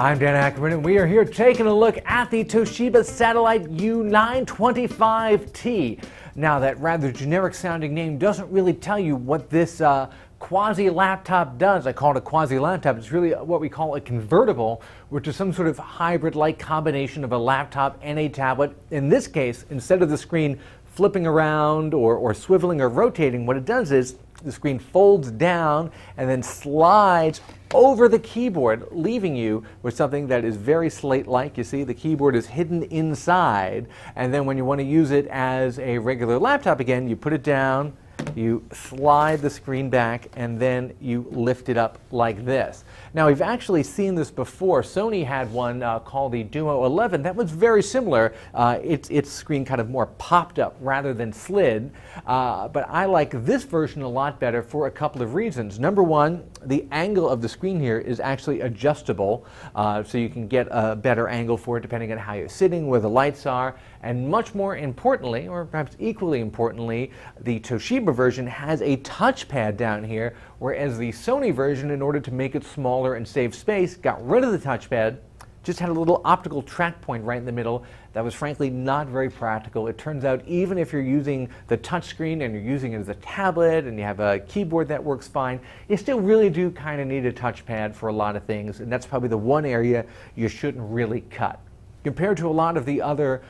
I'm Dan Ackerman, and we are here taking a look at the Toshiba Satellite U925t. Now, that rather generic sounding name doesn't really tell you what this quasi-laptop does. I call it a quasi-laptop. It's really what we call a convertible, which is some sort of hybrid-like combination of a laptop and a tablet. In this case, instead of the screen flipping around or swiveling or rotating, what it does is the screen folds down and then slides over the keyboard, leaving you with something that is very slate-like. You see, the keyboard is hidden inside, and then when you want to use it as a regular laptop again, you put it down, you slide the screen back, and then you lift it up like this. Now, we've actually seen this before. Sony had one called the Duo 11 that was very similar. Its screen kind of more popped up rather than slid. But I like this version a lot better for a couple of reasons. Number one, the angle of the screen here is actually adjustable, so you can get a better angle for it depending on how you're sitting, where the lights are. And much more importantly, or perhaps equally importantly, the Toshiba version has a touchpad down here, whereas the Sony version, in order to make it smaller and save space, got rid of the touchpad, just had a little optical track point right in the middle that was frankly not very practical. It turns out even if you're using the touchscreen and you're using it as a tablet and you have a keyboard that works fine, you still really do kind of need a touchpad for a lot of things, and that's probably the one area you shouldn't really cut. Compared to a lot of the other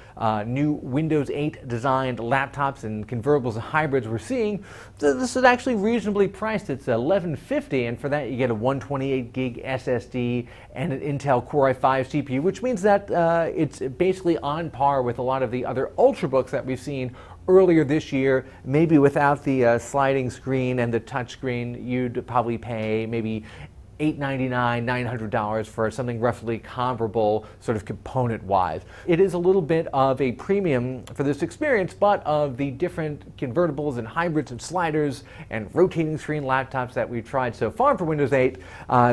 new Windows 8 designed laptops and convertibles and hybrids we're seeing, this is actually reasonably priced. It's $1150, and for that you get a 128 gig SSD and an Intel Core i5 CPU, which means that it's basically on par with a lot of the other Ultrabooks that we've seen earlier this year. Maybe without the sliding screen and the touch screen, you'd probably pay maybe $899, $900 for something roughly comparable sort of component-wise. It is a little bit of a premium for this experience, but of the different convertibles and hybrids and sliders and rotating screen laptops that we've tried so far for Windows 8,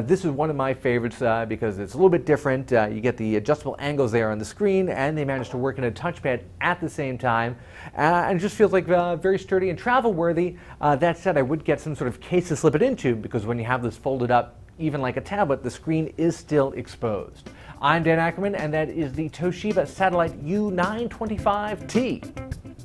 this is one of my favorites because it's a little bit different. You get the adjustable angles there on the screen, and they manage to work in a touchpad at the same time. And it just feels like very sturdy and travel-worthy. That said, I would get some sort of case to slip it into, because when you have this folded up, even like a tablet, the screen is still exposed. I'm Dan Ackerman, and that is the Toshiba Satellite U925t.